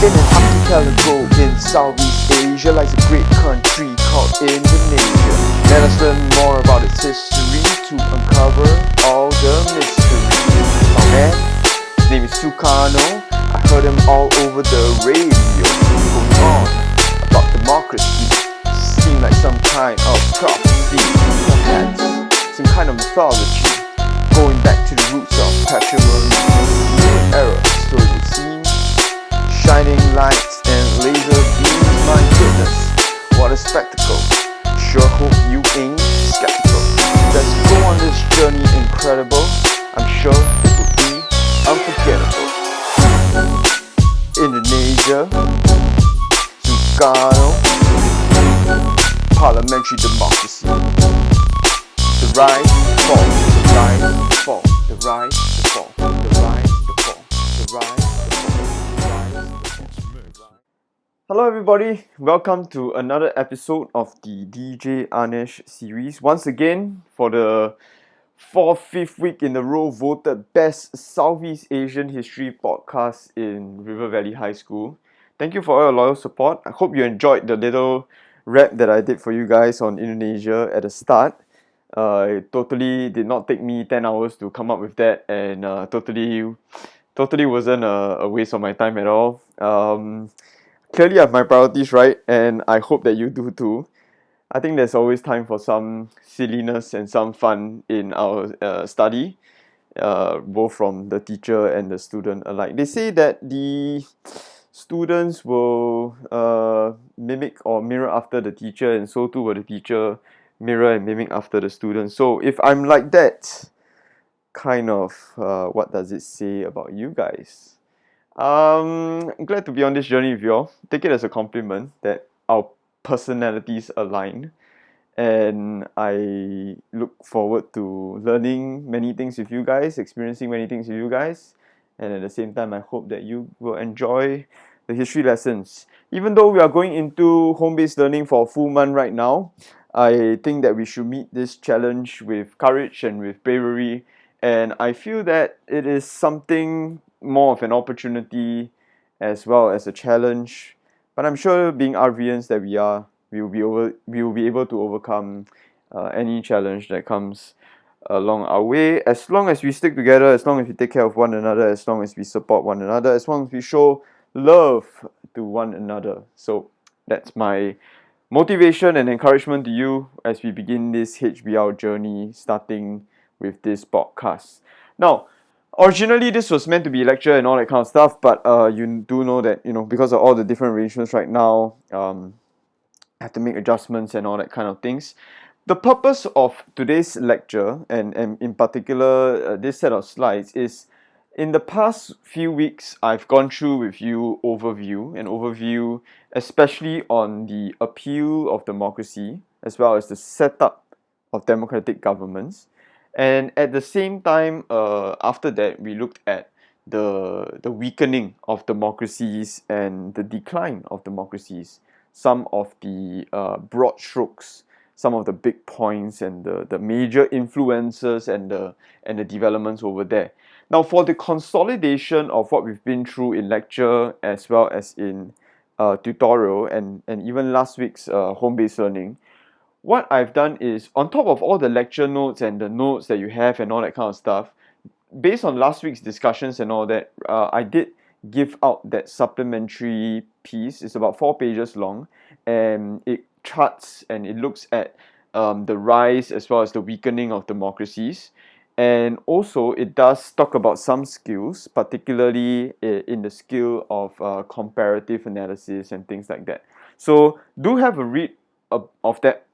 In an archipelago in Southeast Asia lies a great country called Indonesia. Let us learn more about its history to uncover all the mysteries. Oh man, his name is Sukarno. I heard him all over the radio. Going on about democracy. Seemed like some kind of prophecy. Perhaps some kind of mythology. Going back to the roots of patrimony era. So it would seem. Shining lights and laser beams, my goodness, what a spectacle. Sure hope you ain't skeptical. Let's go on this journey incredible. I'm sure it will be unforgettable. Indonesia, Sukarno, parliamentary democracy. The rise, the fall, the rise, the fall, the rise, the fall, the rise, the fall, the rise. Hello everybody, welcome to another episode of the DJ Anesh series. Once again, for the 5th week in a row, voted best Southeast Asian history podcast in River Valley High School. Thank you for all your loyal support. I hope you enjoyed the little rap that I did for you guys on Indonesia at the start. It totally did not take me 10 hours to come up with that, and totally wasn't a waste of my time at all. Clearly I have my priorities right, and I hope that you do too. I think there's always time for some silliness and some fun in our study, both from the teacher and the student alike. They say that the students will mimic or mirror after the teacher, and so too will the teacher mirror and mimic after the student. So if I'm like that, kind of what does it say about you guys? I'm glad to be on this journey with you all. Take it as a compliment that our personalities align, and I look forward to learning many things with you guys, experiencing many things with you guys, and at the same time I hope that you will enjoy the history lessons. Even though we are going into home-based learning for a full month right now, I think that we should meet this challenge with courage and with bravery, and I feel that it is something more of an opportunity as well as a challenge. But I'm sure, being RVians that we are, we will be able to overcome any challenge that comes along our way, as long as we stick together, as long as we take care of one another, as long as we support one another, as long as we show love to one another. So that's my motivation and encouragement to you as we begin this HBL journey, starting with this podcast. Now, originally this was meant to be a lecture and all that kind of stuff, but you do know that, because of all the different arrangements right now, I have to make adjustments and all that kind of things. The purpose of today's lecture, and in particular this set of slides, is in the past few weeks I've gone through with you an overview especially on the appeal of democracy as well as the setup of democratic governments. And at the same time, after that, we looked at the weakening of democracies and the decline of democracies, some of the broad strokes, some of the big points, and the major influences and the developments over there. Now, for the consolidation of what we've been through in lecture as well as in tutorial and even last week's home-based learning, what I've done is, on top of all the lecture notes and the notes that you have and all that kind of stuff, based on last week's discussions and all that, I did give out that supplementary piece. It's about 4 pages long, and it charts and it looks at the rise as well as the weakening of democracies. And also it does talk about some skills, particularly in the skill of comparative analysis and things like that. So do have a read of that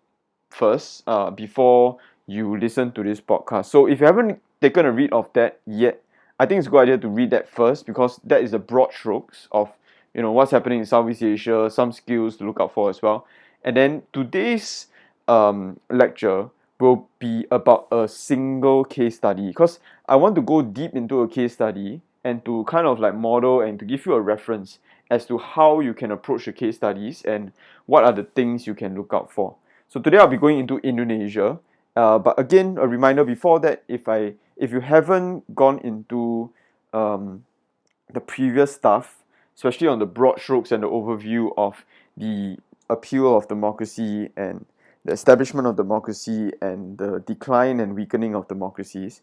first before you listen to this podcast. So if you haven't taken a read of that yet, I think it's a good idea to read that first, because that is the broad strokes of what's happening in Southeast Asia, some skills to look out for as well. And then today's lecture will be about a single case study, because I want to go deep into a case study and to kind of like model and to give you a reference as to how you can approach the case studies and what are the things you can look out for. So today I'll be going into Indonesia, but again, a reminder before that, if you haven't gone into the previous stuff, especially on the broad strokes and the overview of the appeal of democracy and the establishment of democracy and the decline and weakening of democracies,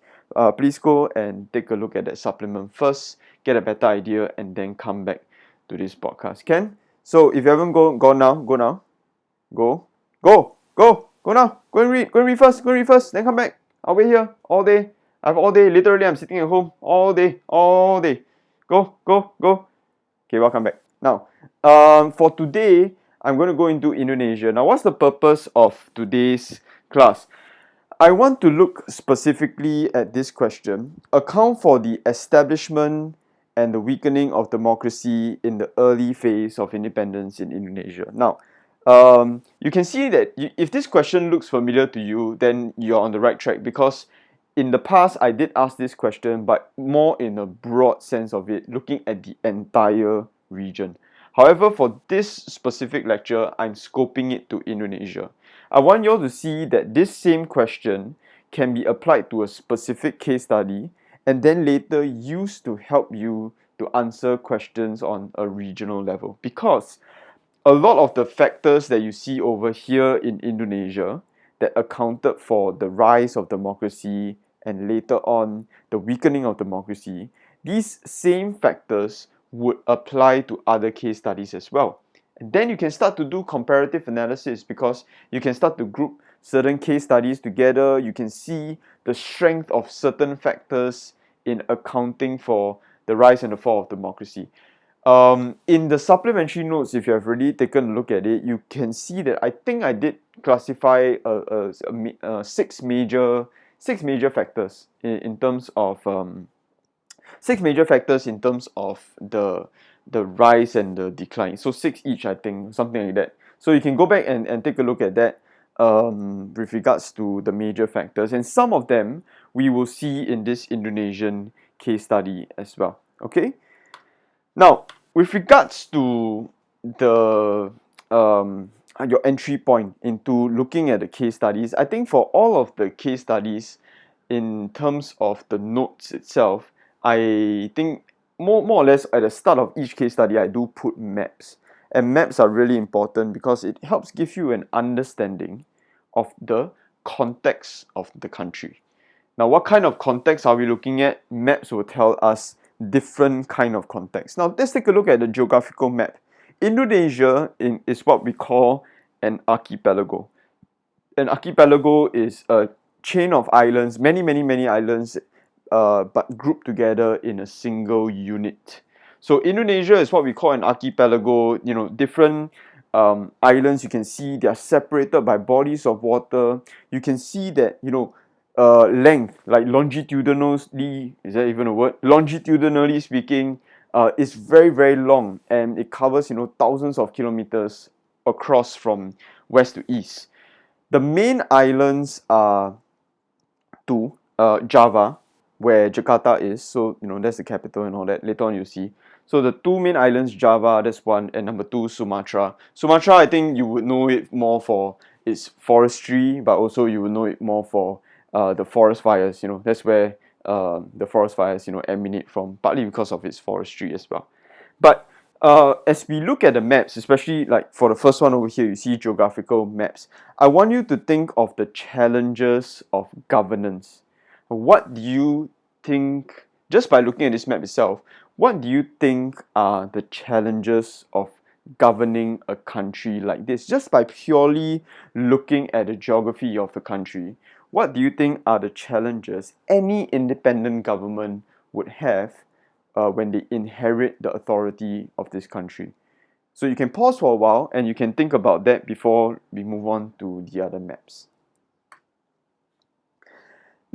please go and take a look at that supplement first, get a better idea, and then come back to this podcast. Can? So if you haven't gone now, go now. Go now. Go and read first, then come back. I'll wait here all day. I have all day. Literally, I'm sitting at home all day. Go. Okay, welcome back. Now, for today, I'm going to go into Indonesia. Now, what's the purpose of today's class? I want to look specifically at this question: account for the establishment and the weakening of democracy in the early phase of independence in Indonesia. Now, you can see that if this question looks familiar to you, then you're on the right track, because in the past I did ask this question, but more in a broad sense of it, looking at the entire region. However, for this specific lecture, I'm scoping it to Indonesia. I want you all to see that this same question can be applied to a specific case study and then later used to help you to answer questions on a regional level, because a lot of the factors that you see over here in Indonesia that accounted for the rise of democracy and later on the weakening of democracy, these same factors would apply to other case studies as well. And then you can start to do comparative analysis, because you can start to group certain case studies together. You can see the strength of certain factors in accounting for the rise and the fall of democracy. In the supplementary notes, if you have already taken a look at it, you can see that I think I did classify six major factors in terms of the rise and the decline. So 6 each, I think, something like that. So you can go back and take a look at that with regards to the major factors, and some of them we will see in this Indonesian case study as well. Okay. Now, with regards to the your entry point into looking at the case studies, I think for all of the case studies, in terms of the notes itself, I think more or less at the start of each case study, I do put maps. And maps are really important because it helps give you an understanding of the context of the country. Now, what kind of context are we looking at? Maps will tell us different kind of context. Now, let's take a look at the geographical map. Indonesia is what we call an archipelago. An archipelago is a chain of islands, many islands, but grouped together in a single unit. So Indonesia is what we call an archipelago. Different islands, you can see they are separated by bodies of water. You can see that, length, like longitudinally, is that even a word? Longitudinally speaking, is very, very long, and it covers, thousands of kilometers across from west to east. The main islands are two, Java, where Jakarta is, so that's the capital and all that. Later on you'll see. So the two main islands, Java, that's one, and number two, Sumatra. Sumatra, I think you would know it more for its forestry, but also you would know it more for the forest fires. That's where the forest fires emanate from, partly because of its forestry as well. But as we look at the maps, especially like for the first one over here, you see geographical maps. I want you to think of the challenges of governance. What do you think, just by looking at this map itself, what do you think are the challenges of governing a country like this? Just by purely looking at the geography of the country, what do you think are the challenges any independent government would have when they inherit the authority of this country? So you can pause for a while and you can think about that before we move on to the other maps.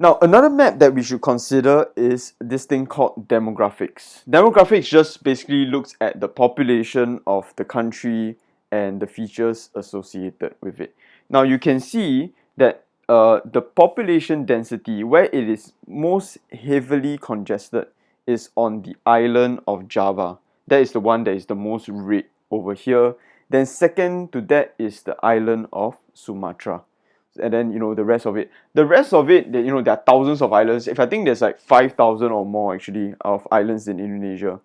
Now, another map that we should consider is this thing called demographics. Demographics just basically looks at the population of the country and the features associated with it. Now, you can see that the population density, where it is most heavily congested, is on the island of Java. That is the one that is the most red over here. Then second to that is the island of Sumatra. And then the rest of it. The rest of it, there are thousands of islands. If I think there's like 5,000 or more actually of islands in Indonesia.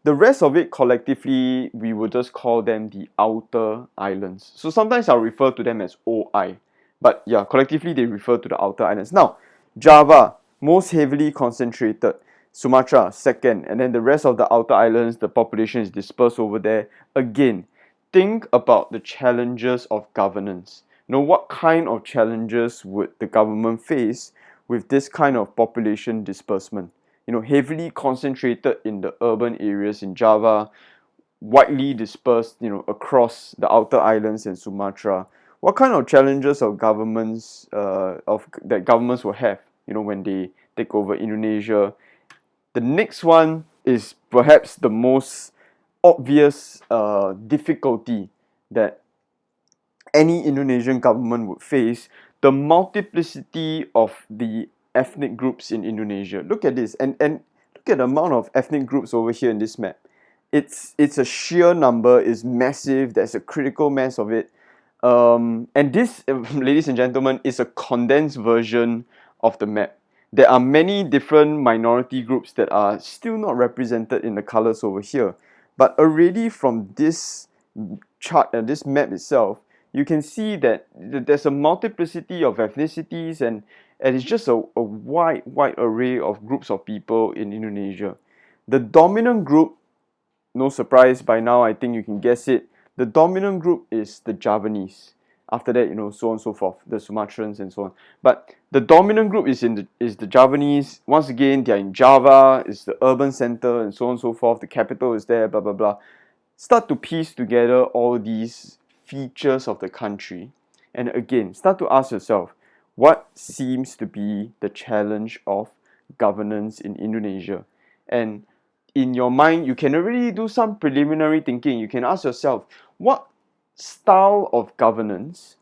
The rest of it, collectively, we would just call them the outer islands. So sometimes I'll refer to them as OI. But yeah, collectively they refer to the outer islands. Now, Java, most heavily concentrated. Sumatra, second. And then the rest of the outer islands, the population is dispersed over there. Again, think about the challenges of governance. What kind of challenges would the government face with this kind of population disbursement? Heavily concentrated in the urban areas in Java, widely dispersed, across the outer islands and Sumatra. What kind of challenges of governments that governments will have, when they take over Indonesia? The next one is perhaps the most obvious difficulty that any Indonesian government would face: the multiplicity of the ethnic groups in Indonesia. Look at this, and look at the amount of ethnic groups over here in this map. It's a sheer number, it's massive, there's a critical mass of it. And this, ladies and gentlemen, is a condensed version of the map. There are many different minority groups that are still not represented in the colors over here. But already from this chart and this map itself, you can see that there's a multiplicity of ethnicities, and it's just a wide array of groups of people in Indonesia. The dominant group, no surprise by now, I think you can guess it. The dominant group is the Javanese. After that, so on and so forth, the Sumatrans and so on. But the dominant group is the Javanese. Once again, they are in Java, it's the urban center, and so on and so forth. The capital is there, blah blah blah. Start to piece together all these features of the country, and again, start to ask yourself, what seems to be the challenge of governance in Indonesia? And in your mind, you can already do some preliminary thinking. You can ask yourself, what style of governance,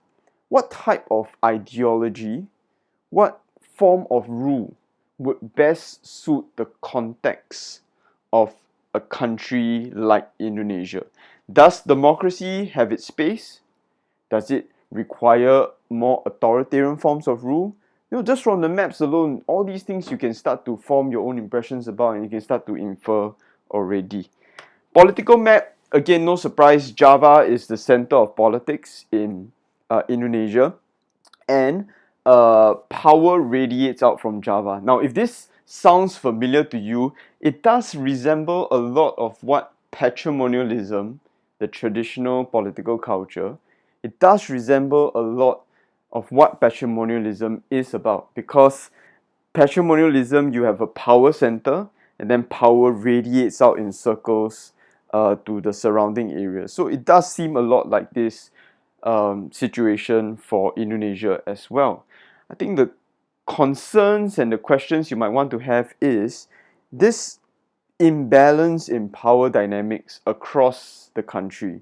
what type of ideology, what form of rule would best suit the context of a country like Indonesia? Does democracy have its space? Does it require more authoritarian forms of rule? Just from the maps alone, all these things you can start to form your own impressions about, and you can start to infer already. Political map, again, no surprise, Java is the center of politics in Indonesia, and power radiates out from Java. Now, if this sounds familiar to you, it does resemble a lot of what patrimonialism, the traditional political culture, it does resemble a lot of what patrimonialism is about, because patrimonialism, you have a power center, and then power radiates out in circles to the surrounding areas. So it does seem a lot like this situation for Indonesia as well. I think the concerns and the questions you might want to have is this imbalance in power dynamics across the country.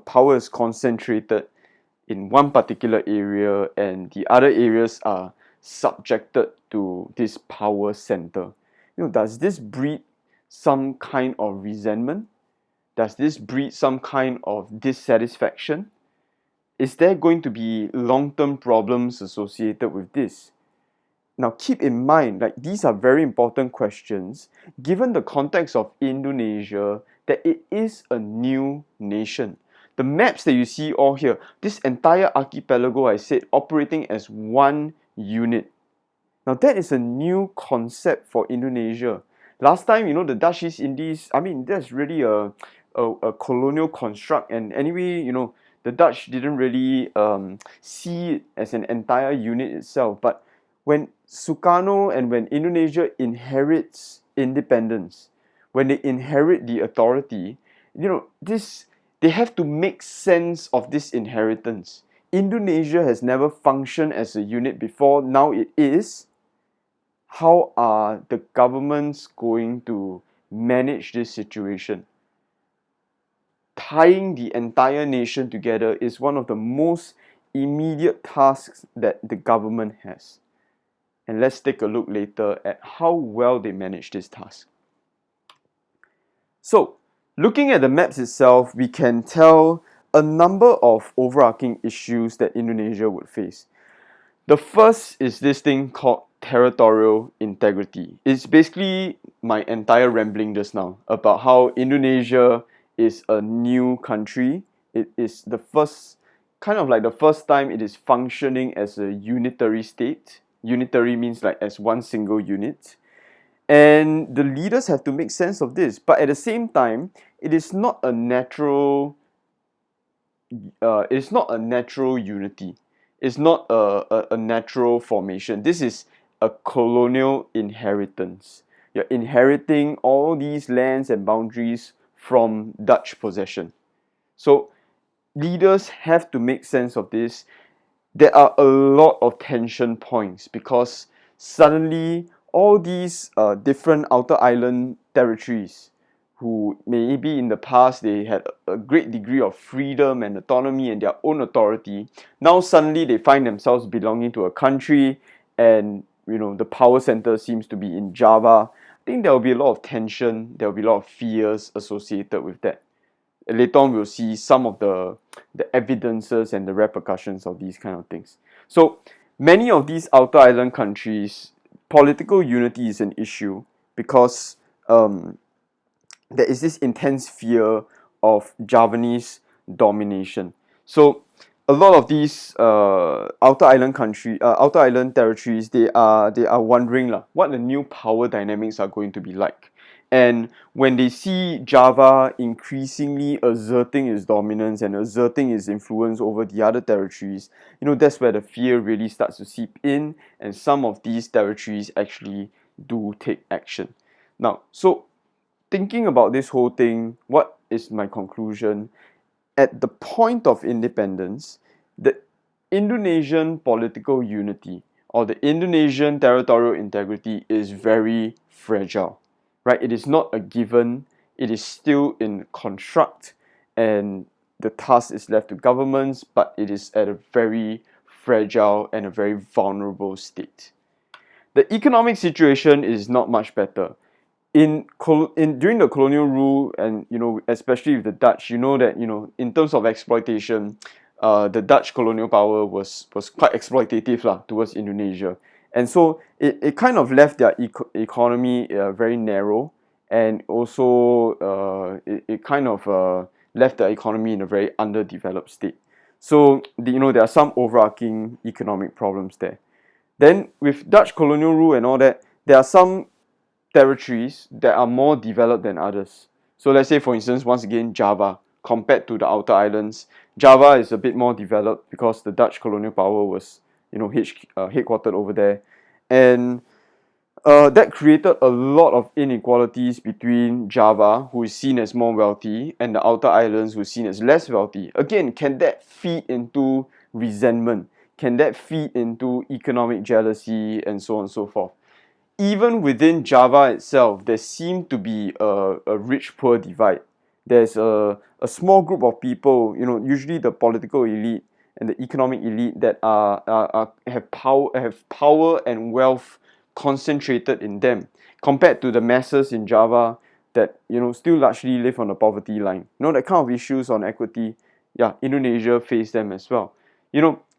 Power is concentrated in one particular area, and the other areas are subjected to this power center. Does this breed some kind of resentment? Does this breed some kind of dissatisfaction? Is there going to be long-term problems associated with this? Now, keep in mind, these are very important questions given the context of Indonesia, that it is a new nation. The maps that you see all here, this entire archipelago, I said, operating as one unit. Now, that is a new concept for Indonesia. Last time, the Dutch East Indies, that's really a colonial construct, and anyway, the Dutch didn't really see it as an entire unit itself. But when Sukarno and when Indonesia inherits independence, when they inherit the authority, they have to make sense of this inheritance. Indonesia has never functioned as a unit before, now it is. How are the governments going to manage this situation? Tying the entire nation together is one of the most immediate tasks that the government has. And let's take a look later at how well they manage this task. So, looking at the maps itself, we can tell a number of overarching issues that Indonesia would face. The first is this thing called territorial integrity. It's basically my entire rambling just now about how Indonesia is a new country. It is the first, kind of like the first time it is functioning as a unitary state. Unitary means like as one single unit. And the leaders have to make sense of this. But at the same time, it is not a natural it's not a natural unity. It's not a natural formation. This is a colonial inheritance. You're inheriting all these lands and boundaries from Dutch possession. So leaders have to make sense of this. There are a lot of tension points because suddenly all these different outer island territories who maybe in the past they had a great degree of freedom and autonomy and their own authority, now suddenly they find themselves belonging to a country, and the power center seems to be in Java. I think there will be a lot of tension, there will be a lot of fears associated with that. Later on we'll see some of the evidences and the repercussions of these kind of things. So many of these outer island countries, political unity is an issue because there is this intense fear of Javanese domination. So a lot of these outer island territories, they are wondering what the new power dynamics are going to be like. And when they see Java increasingly asserting its dominance and asserting its influence over the other territories, that's where the fear really starts to seep in, and some of these territories actually do take action. Now, so thinking about this whole thing, what is my conclusion? At the point of independence, the Indonesian political unity or the Indonesian territorial integrity is very fragile, right? It is not a given, it is still in construct, and the task is left to governments, but it is at a very fragile and a very vulnerable state. The economic situation is not much better. During the colonial rule, and especially with the Dutch, that in terms of exploitation, the Dutch colonial power was quite exploitative towards Indonesia, and so it kind of left their economy very narrow, and also it kind of left the economy in a very underdeveloped state. So there are some overarching economic problems there. Then with Dutch colonial rule and all that, there are some territories that are more developed than others. So let's say, for instance, once again, Java compared to the outer islands, Java is a bit more developed because the Dutch colonial power was headquartered over there, and that created a lot of inequalities between Java, who is seen as more wealthy, and the outer islands, who is seen as less wealthy. Again, can that feed into resentment? Can that feed into economic jealousy and so on and so forth? Even within Java itself, there seemed to be a rich-poor divide. There's a small group of people, usually the political elite and the economic elite, that have power and wealth concentrated in them, compared to the masses in Java that still largely live on the poverty line. That kind of issues on equity. Yeah, Indonesia faced them as well.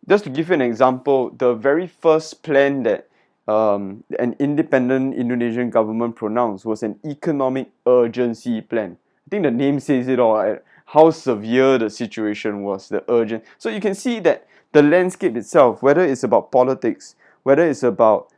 Just to give you an example, the very first plan that an independent Indonesian government pronounced was an economic urgency plan. I think the name says it all, how severe the situation was, the urgent. So you can see that the landscape itself, whether it's about politics, whether it's about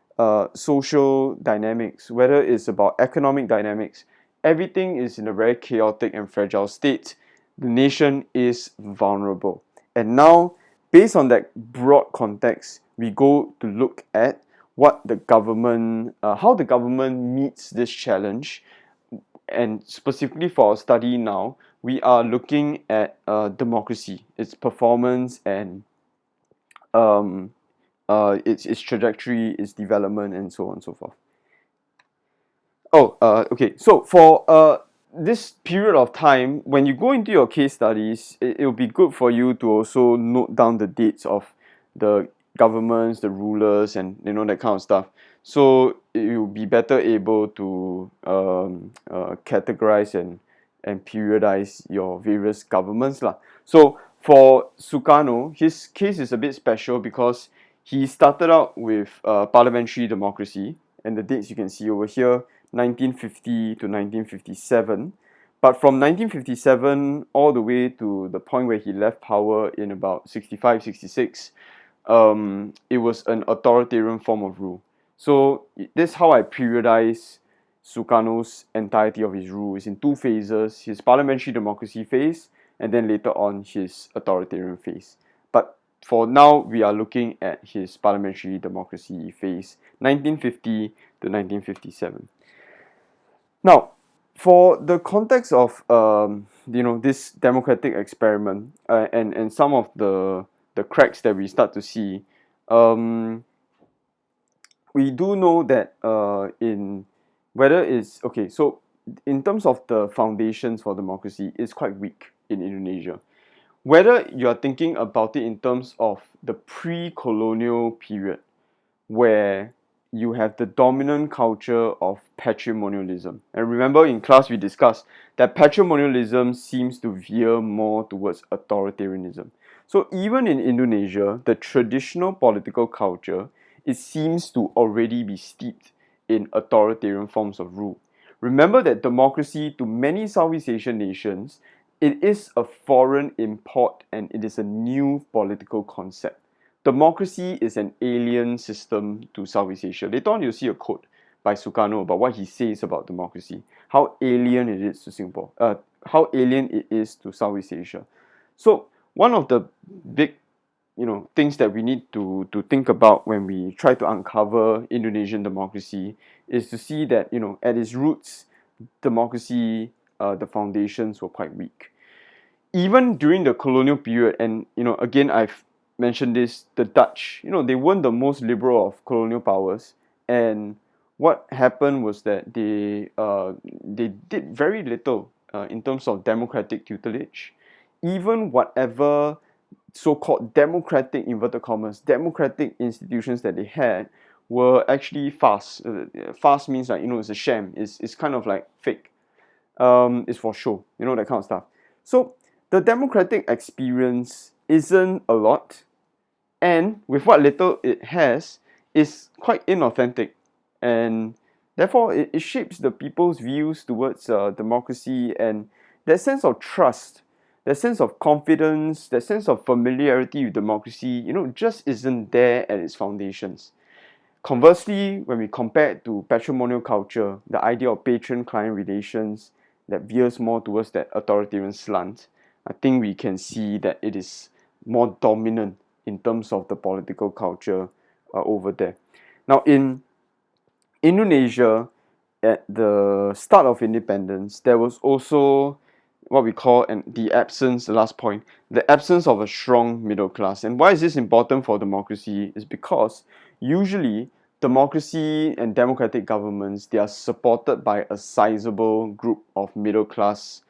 social dynamics, whether it's about economic dynamics, everything is in a very chaotic and fragile state. The nation is vulnerable. And now, based on that broad context, we go to look at what the government, how the government meets this challenge. And specifically for our study now, we are looking at democracy, its performance, and its trajectory, its development, and so on and so forth. Okay. So for this period of time, when you go into your case studies, it will be good for you to also note down the dates of the governments, the rulers, and that kind of stuff. So you'll be better able to categorize and periodize your various governments lah. So for Sukarno, his case is a bit special because He started out with parliamentary democracy, and the dates you can see over here, 1950 to 1957. But from 1957 all the way to the point where he left power in about 65, 66, it was an authoritarian form of rule. So this is how I periodize Sukarno's entirety of his rule. Is in two phases: his parliamentary democracy phase, and then later on his authoritarian phase. But for now, we are looking at his parliamentary democracy phase, 1950 to 1957. Now, for the context of this democratic experiment and some of the cracks that we start to see, we do know that in whether it's okay. So in terms of the foundations for democracy, it's quite weak in Indonesia. Whether you are thinking about it in terms of the pre-colonial period, where you have the dominant culture of patrimonialism. And remember in class we discussed that patrimonialism seems to veer more towards authoritarianism. So even in Indonesia, the traditional political culture, it seems to already be steeped in authoritarian forms of rule. Remember that democracy to many Southeast Asian nations, it is a foreign import and it is a new political concept. Democracy is an alien system to Southeast Asia. Later on, you'll see a quote by Sukarno about what he says about democracy, how alien it is to Singapore, how alien it is to Southeast Asia. So one of the big, things that we need to think about when we try to uncover Indonesian democracy is to see that at its roots, democracy, the foundations were quite weak. Even during the colonial period, and again I've mentioned this, the Dutch, they weren't the most liberal of colonial powers, and what happened was that they did very little in terms of democratic tutelage. Even whatever so-called democratic, inverted commas, democratic institutions that they had were actually fast. Fast means like it's a sham. It's kind of like fake. It's for show. That kind of stuff. So the democratic experience isn't a lot, and with what little it has, is quite inauthentic, and therefore it shapes the people's views towards democracy, and that sense of trust, that sense of confidence, that sense of familiarity with democracy, just isn't there at its foundations. Conversely, when we compare it to patrimonial culture, the idea of patron-client relations that veers more towards that authoritarian slant, I think we can see that it is more dominant in terms of the political culture over there. Now, in Indonesia, at the start of independence, there was also what we call the last point, the absence of a strong middle class. And why is this important for democracy? Is because usually democracy and democratic governments, they are supported by a sizable group of middle class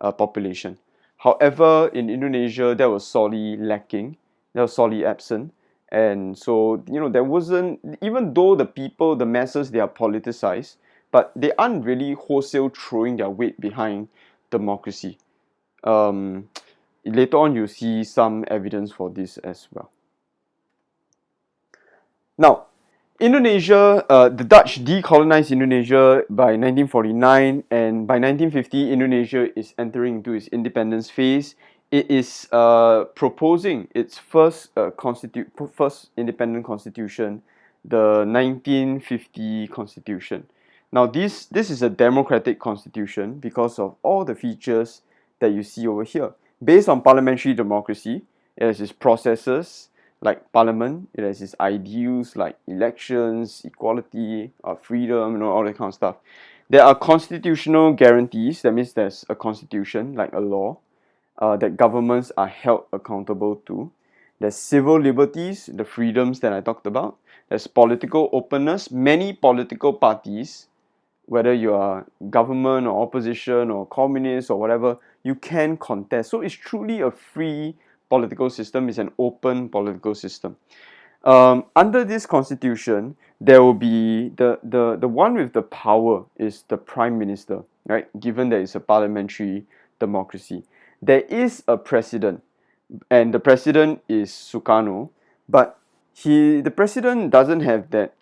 population. However, in Indonesia, that was sorely lacking, that was sorely absent. And so, there wasn't, even though the people, the masses, they are politicized, but they aren't really wholesale throwing their weight behind democracy. Later on, you'll see some evidence for this as well. Now, Indonesia, the Dutch decolonized Indonesia by 1949, and by 1950, Indonesia is entering into its independence phase. It is proposing its first independent constitution, the 1950 Constitution. Now, this is a democratic constitution because of all the features that you see over here. Based on parliamentary democracy, it has its processes like parliament, it has its ideals like elections, equality, freedom, all that kind of stuff. There are constitutional guarantees, that means there's a constitution, like a law, that governments are held accountable to. There's civil liberties, the freedoms that I talked about. There's political openness. Many political parties, whether you are government or opposition or communist or whatever, you can contest. So it's truly a free political system. It's an open political system. Under this constitution, there will be the one with the power is the prime minister, right? Given that it's a parliamentary democracy. There is a president, and the president is Sukarno, but the president doesn't have that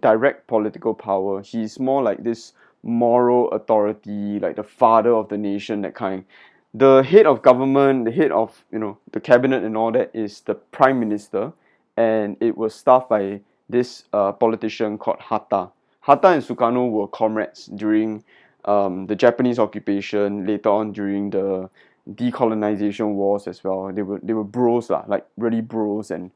direct political power. He's more like this moral authority, like the father of the nation, that kind. The head of government, the head of the cabinet and all that is the prime minister, and it was staffed by this politician called Hatta. Hatta and Sukarno were comrades during the Japanese occupation. Later on, during the decolonization wars as well, they were bros lah, like really bros, and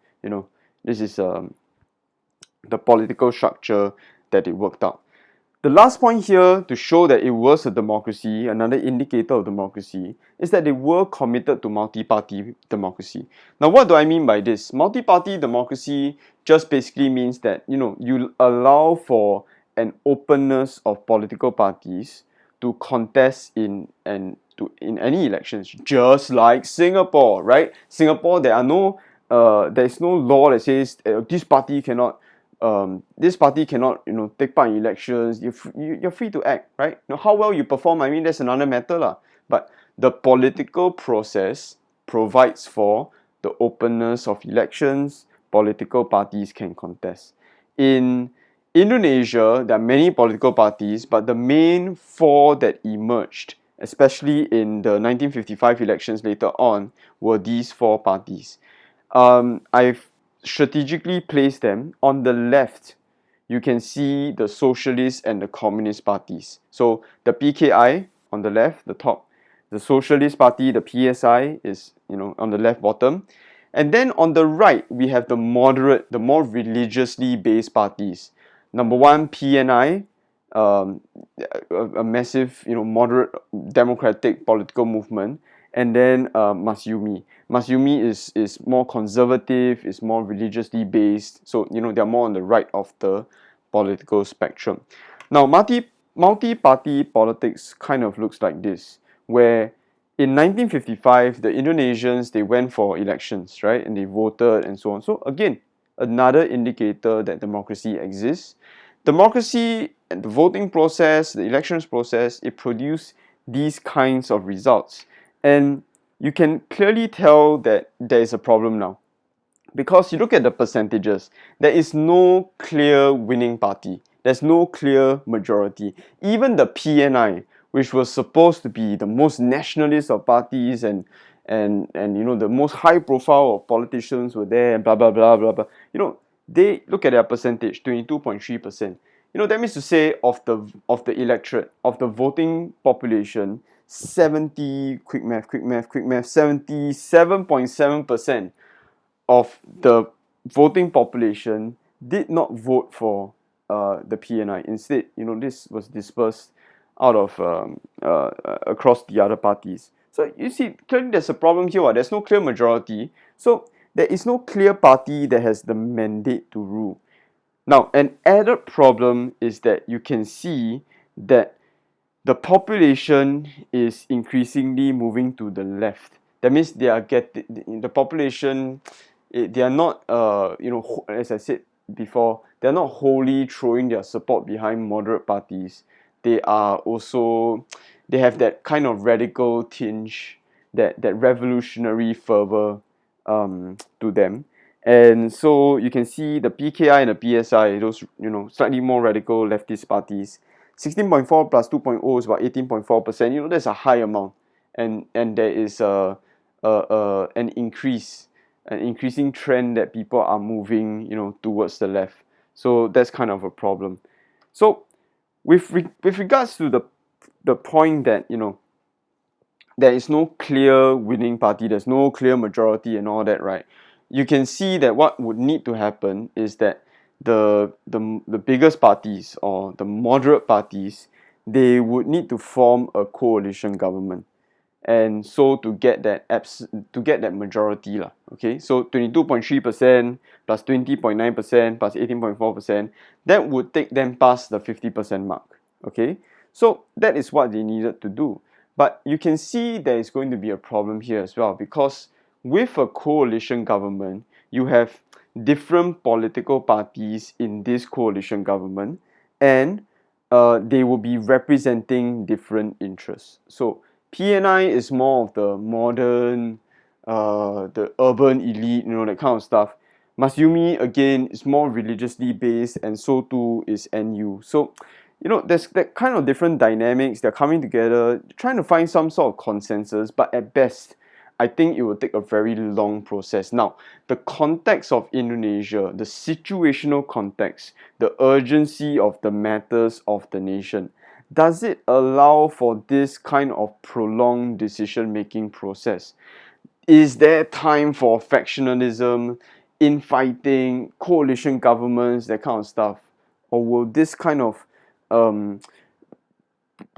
this is the political structure that it worked out. The last point here to show that it was a democracy, another indicator of democracy, is that they were committed to multi-party democracy. Now, what do I mean by this? Multi-party democracy just basically means that you allow for an openness of political parties to contest in any elections, just like Singapore, right? Singapore, there is no law that says this party cannot take part in elections. You're free to act, right? Now, how well you perform, I mean, that's another matter lah. But the political process provides for the openness of elections. Political parties can contest. In Indonesia, there are many political parties, but the main four that emerged, especially in the 1955 elections later on, were these four parties. I've strategically placed them on the left. You can see the socialist and the communist parties. So the PKI on the left, the top, the Socialist Party, the PSI is on the left bottom, and then on the right we have the moderate, the more religiously based parties. Number one, PNI, a massive moderate democratic political movement, and then Masyumi. Masyumi is more conservative, is more religiously based, so they're more on the right of the political spectrum. Now, multi-party politics kind of looks like this, where in 1955 the Indonesians, they went for elections, right, and they voted and so on. So again, another indicator that democracy exists. Democracy and the voting process, the elections process, it produced these kinds of results. And you can clearly tell that there is a problem now, because you look at the percentages, there is no clear winning party. There's no clear majority. Even the PNI, which was supposed to be the most nationalist of parties and the most high profile of politicians were there, and blah blah blah blah blah. They look at their percentage, 22.3%. That means to say of the electorate, of the voting population, 77.7% of the voting population did not vote for the PNI. Instead, this was dispersed out of across the other parties. So you see, clearly there's a problem here. There's no clear majority. So there is no clear party that has the mandate to rule. Now, an added problem is that you can see that the population is increasingly moving to the left. That means they are the population. They are not, as I said before, they are not wholly throwing their support behind moderate parties. They are also, they have that kind of radical tinge, that revolutionary fervor to them. And so you can see the PKI and the PSI, those slightly more radical leftist parties, 16.4 plus 2.0 is about 18.4%. That's a high amount, and there is an increasing trend that people are moving towards the left. So that's kind of a problem. So with regards to the point that there is no clear winning party, there's no clear majority and all that, right? You can see that what would need to happen is that the biggest parties, or the moderate parties, they would need to form a coalition government, and so to get that majority lah. Okay, so 22.3% plus 20.9% plus 18.4%, that would take them past the 50% mark. Okay, so that is what they needed to do. But you can see there is going to be a problem here as well, because with a coalition government, you have different political parties in this coalition government, and they will be representing different interests. So PNI is more of the modern, the urban elite, that kind of stuff. Masyumi again is more religiously based, and so too is NU. So, there's that kind of different dynamics. They're coming together, trying to find some sort of consensus, but at best, I think it will take a very long process. Now, the context of Indonesia, the situational context, the urgency of the matters of the nation, does it allow for this kind of prolonged decision-making process? Is there time for factionalism, infighting, coalition governments, that kind of stuff? Or will this kind of um,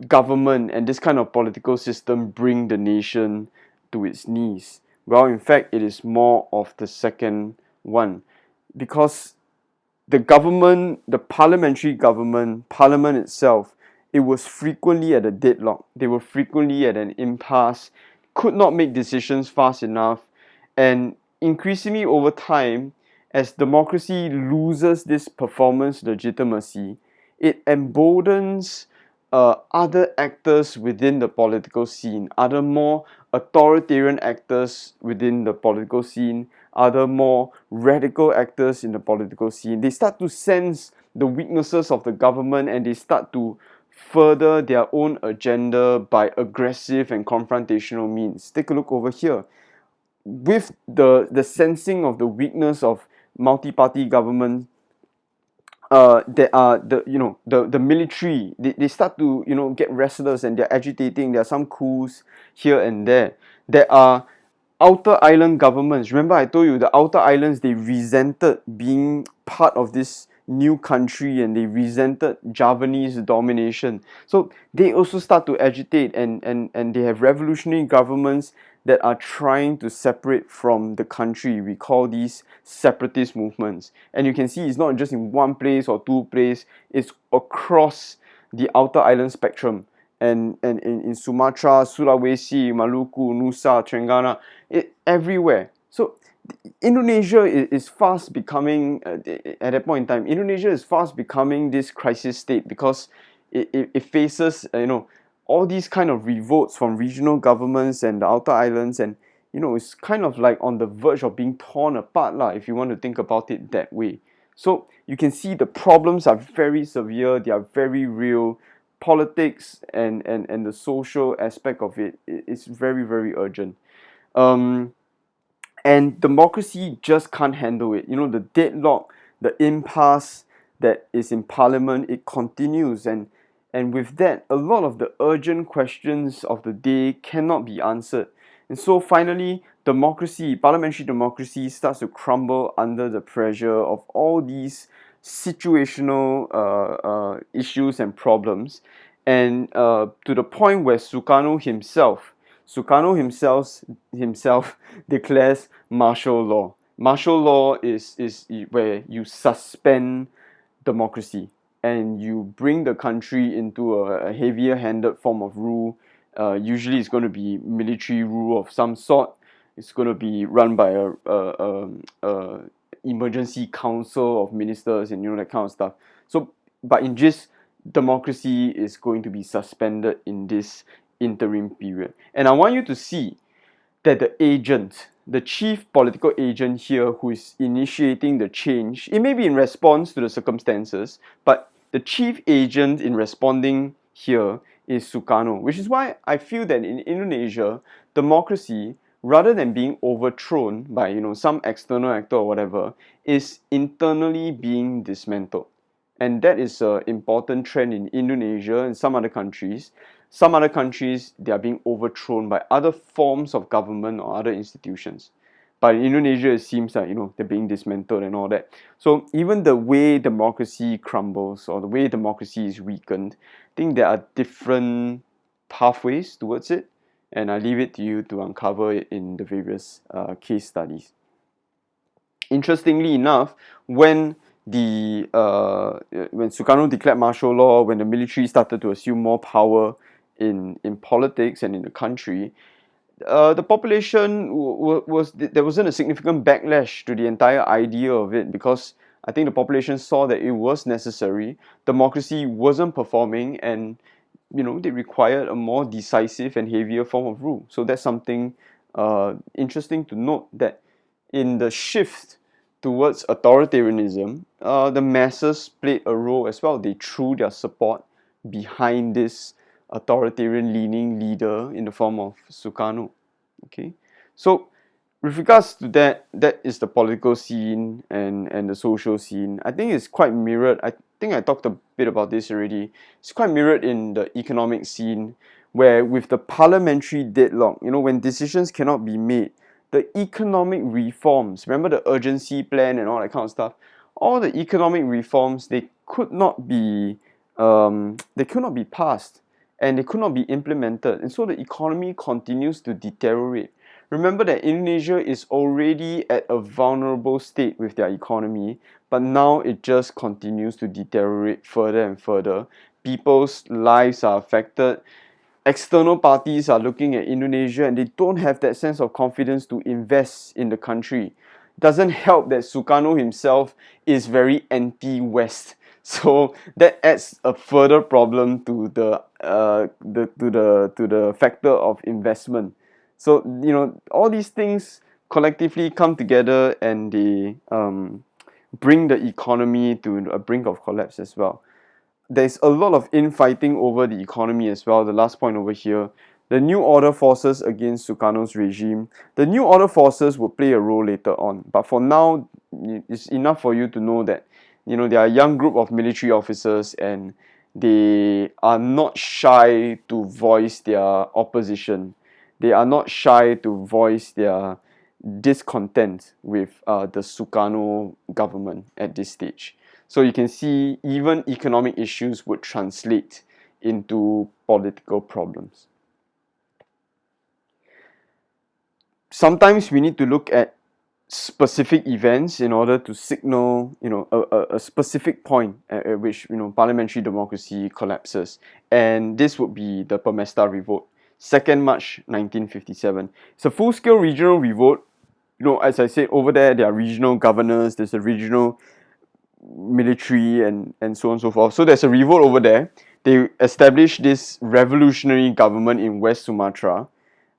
government and this kind of political system bring the nation to its knees? Well, in fact, it is more of the second one, because the government, the parliamentary government, parliament itself, it was frequently at a deadlock. They were frequently at an impasse, could not make decisions fast enough, and increasingly over time, as democracy loses this performance legitimacy, it emboldens other actors within the political scene, other more authoritarian actors within the political scene, other more radical actors in the political scene. They start to sense the weaknesses of the government, and they start to further their own agenda by aggressive and confrontational means. Take a look over here. With the sensing of the weakness of multi-party government, there are the military, they start to get restless, and they're agitating. There are some coups here and there. There are outer island governments. Remember I told you the outer islands, they resented being part of this new country, and they resented Javanese domination. So they also start to agitate, and they have revolutionary governments that are trying to separate from the country. We call these separatist movements. And you can see it's not just in one place or two places, it's across the outer island spectrum. And in Sumatra, Sulawesi, Maluku, Nusa, Tenggara, everywhere. So Indonesia is fast becoming, at that point in time, Indonesia is fast becoming this crisis state, because it faces, all these kind of revolts from regional governments and the outer islands, and it's kind of like on the verge of being torn apart, if you want to think about it that way. So you can see the problems are very severe, they are very real. Politics and the social aspect of it is very, very urgent. And democracy just can't handle it. The deadlock, the impasse that is in parliament, it continues, and with that, a lot of the urgent questions of the day cannot be answered. And so finally, parliamentary democracy starts to crumble under the pressure of all these situational issues and problems, and to the point where Sukarno himself declares martial law. Martial law is where you suspend democracy and you bring the country into a heavier-handed form of rule. Usually, it's going to be military rule of some sort. It's going to be run by a emergency council of ministers and that kind of stuff. So, but in gist, democracy is going to be suspended in this interim period. And I want you to see that the chief political agent here who is initiating the change, it may be in response to the circumstances, but the chief agent in responding here is Sukarno, which is why I feel that in Indonesia, democracy, rather than being overthrown by some external actor or whatever, is internally being dismantled. And that is an important trend in Indonesia and some other countries. Some other countries, they are being overthrown by other forms of government or other institutions. But in Indonesia, it seems like, they're being dismantled and all that. So even the way democracy crumbles or the way democracy is weakened, I think there are different pathways towards it. And I leave it to you to uncover it in the various case studies. Interestingly enough, when Sukarno declared martial law, when the military started to assume more power in politics and in the country, the population there wasn't a significant backlash to the entire idea of it, because I think the population saw that it was necessary. Democracy wasn't performing, and they required a more decisive and heavier form of rule. So that's something interesting to note, that in the shift towards authoritarianism, the masses played a role as well. They threw their support behind this authoritarian-leaning leader in the form of Sukarno. Okay, so with regards to that, that is the political scene and the social scene. I think it's quite mirrored. I think I talked a bit about this already. It's quite mirrored in the economic scene, where with the parliamentary deadlock, when decisions cannot be made, the economic reforms, remember the urgency plan and all that kind of stuff, all the economic reforms, they could not be passed, and they could not be implemented, and so the economy continues to deteriorate. Remember that Indonesia is already at a vulnerable state with their economy, but now it just continues to deteriorate further and further. People's lives are affected. External parties are looking at Indonesia and they don't have that sense of confidence to invest in the country. It doesn't help that Sukarno himself is very anti-West. So that adds a further problem to the factor of investment. So all these things collectively come together and they bring the economy to a brink of collapse as well. There's a lot of infighting over the economy as well. The last point over here, the New Order forces against Sukarno's regime. The New Order forces will play a role later on, but for now, it's enough for you to know that they are a young group of military officers and they are not shy to voice their opposition. They are not shy to voice their discontent with the Sukarno government at this stage. So you can see even economic issues would translate into political problems. Sometimes we need to look at specific events in order to signal a specific point at which parliamentary democracy collapses, and this would be the Permesta revolt, 2nd March 1957. It's a full-scale regional revolt. As I said, over there are regional governors, there's a regional military and so on and so forth. So there's a revolt over there. They established this revolutionary government in West Sumatra,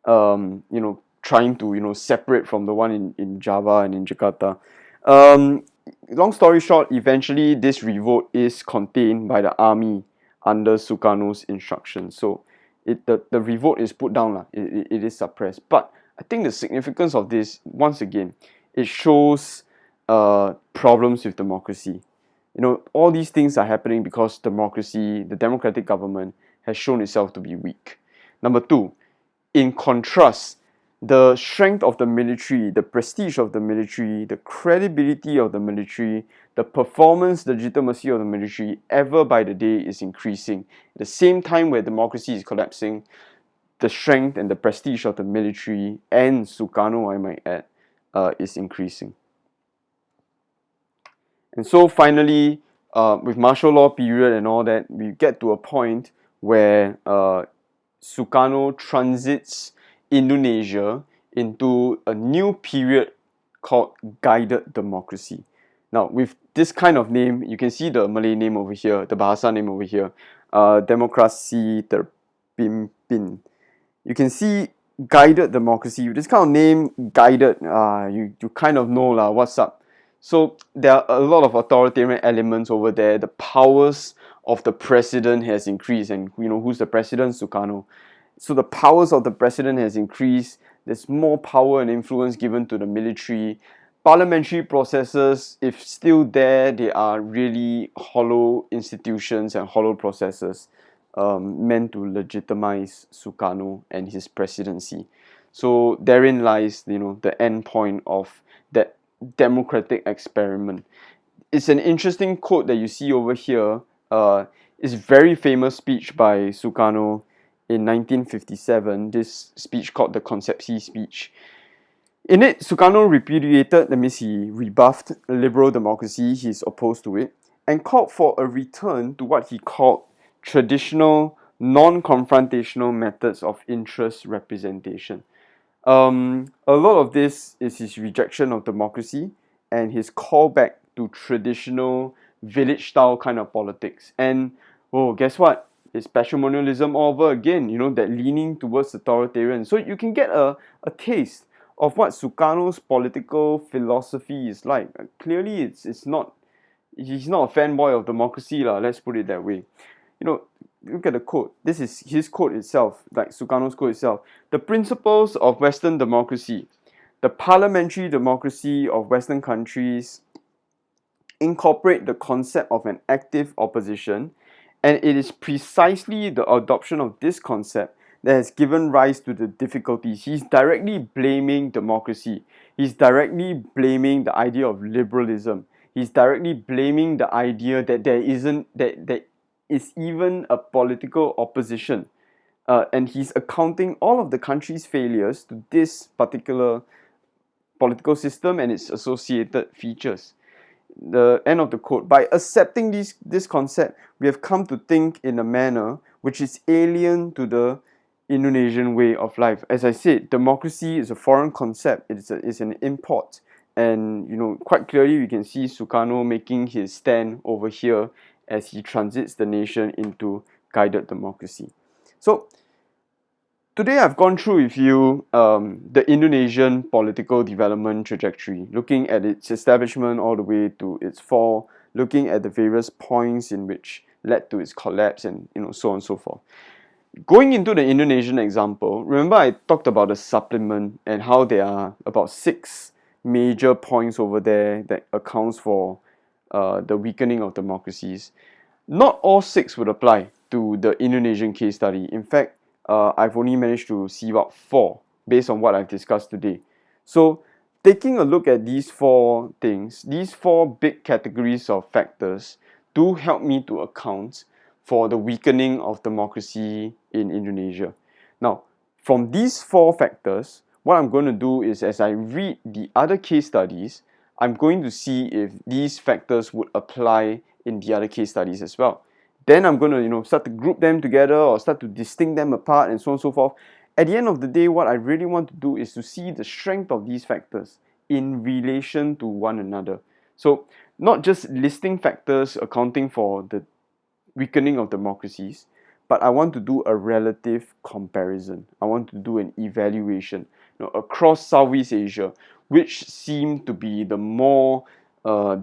trying to separate from the one in Java and in Jakarta. Long story short, eventually this revolt is contained by the army under Sukarno's instructions. So the revolt is put down, it is suppressed. But I think the significance of this, once again, it shows problems with democracy. All these things are happening because democracy, the democratic government, has shown itself to be weak. Number two, in contrast, the strength of the military, the prestige of the military, the credibility of the military, the performance legitimacy of the military, ever by the day is increasing. At the same time where democracy is collapsing, the strength and the prestige of the military and Sukarno, I might add, is increasing. And so finally, with martial law period and all that, we get to a point where Sukarno transits Indonesia into a new period called guided democracy. Now, with this kind of name, you can see the Malay name over here, the Bahasa name over here, Demokrasi Terpimpin. You can see guided democracy. With this kind of name, guided, you kind of know what's up. So there are a lot of authoritarian elements over there. The powers of the president has increased, and who's the president? Sukarno. So the powers of the president has increased. There's more power and influence given to the military. Parliamentary processes, if still there, they are really hollow institutions and hollow processes meant to legitimize Sukarno and his presidency. So therein lies, the end point of that democratic experiment. It's an interesting quote that you see over here. It's a very famous speech by Sukarno in 1957, this speech called the Konsepsi speech. In it, Sukarno repudiated, that means he rebuffed liberal democracy, he's opposed to it, and called for a return to what he called traditional, non-confrontational methods of interest representation. A lot of this is his rejection of democracy and his callback to traditional village-style kind of politics. And guess what? It's patrimonialism all over again, that leaning towards authoritarian. So you can get a taste of what Sukarno's political philosophy is like. Clearly, it's not. He's not a fanboy of democracy, lah. Let's put it that way. Look at the quote. This is his quote itself, like Sukarno's quote itself. The principles of Western democracy, the parliamentary democracy of Western countries, incorporate the concept of an active opposition, and it is precisely the adoption of this concept that has given rise to the difficulties. He's directly blaming democracy. He's directly blaming the idea of liberalism. He's directly blaming the idea that there is even a political opposition. And he's accounting all of the country's failures to this particular political system and its associated features. The end of the quote. By accepting this concept, we have come to think in a manner which is alien to the Indonesian way of life. As I said, democracy is a foreign concept. It's an import. And quite clearly we can see Sukarno making his stand over here as he transits the nation into guided democracy. So today I've gone through with you the Indonesian political development trajectory, looking at its establishment all the way to its fall, looking at the various points in which led to its collapse, and so on and so forth. Going into the Indonesian example, remember I talked about the supplement and how there are about 6 major points over there that accounts for the weakening of democracies. Not all 6 would apply to the Indonesian case study. In fact, I've only managed to see about 4 based on what I've discussed today. So taking a look at these 4 things, these 4 big categories of factors do help me to account for the weakening of democracy in Indonesia. Now, from these 4 factors, what I'm going to do is, as I read the other case studies, I'm going to see if these factors would apply in the other case studies as well. Then I'm going to start to group them together or start to distinct them apart and so on and so forth. At the end of the day, what I really want to do is to see the strength of these factors in relation to one another. So not just listing factors accounting for the weakening of democracies, but I want to do a relative comparison. I want to do an evaluation across Southeast Asia, which seem to be the more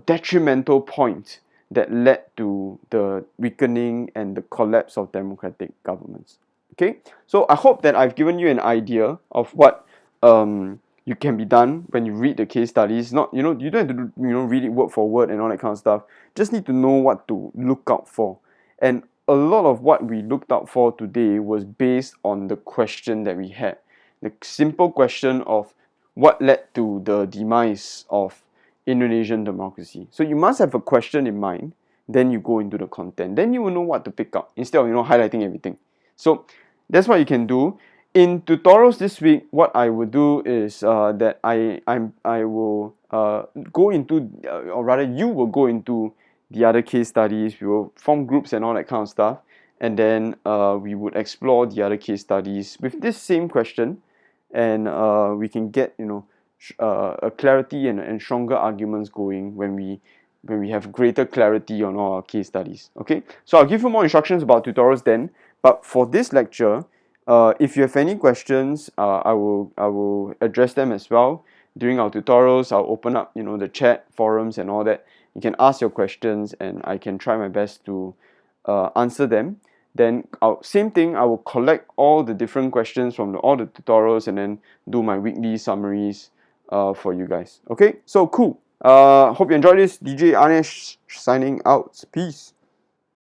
detrimental point that led to the weakening and the collapse of democratic governments. Okay, so I hope that I've given you an idea of what you can be done when you read the case studies. Not you don't have to read it word for word and all that kind of stuff. Just need to know what to look out for. And a lot of what we looked out for today was based on the question that we had. The simple question of what led to the demise of Indonesian democracy. So you must have a question in mind, then you go into the content. Then you will know what to pick up instead of highlighting everything. So that's what you can do. In tutorials this week, what I will do is that I will go into, or rather you will go into the other case studies. We will form groups and all that kind of stuff, and then we would explore the other case studies with this same question, and we can get a clarity and stronger arguments going when we have greater clarity on all our case studies. Okay, so I'll give you more instructions about tutorials then. But for this lecture, if you have any questions, I will address them as well during our tutorials. I'll open up the chat forums and all that. You can ask your questions and I can try my best to answer them. Then same thing, I will collect all the different questions from all the tutorials and then do my weekly summaries for you guys. Okay, so cool. Hope you enjoyed this. DJ Anesh signing out. Peace.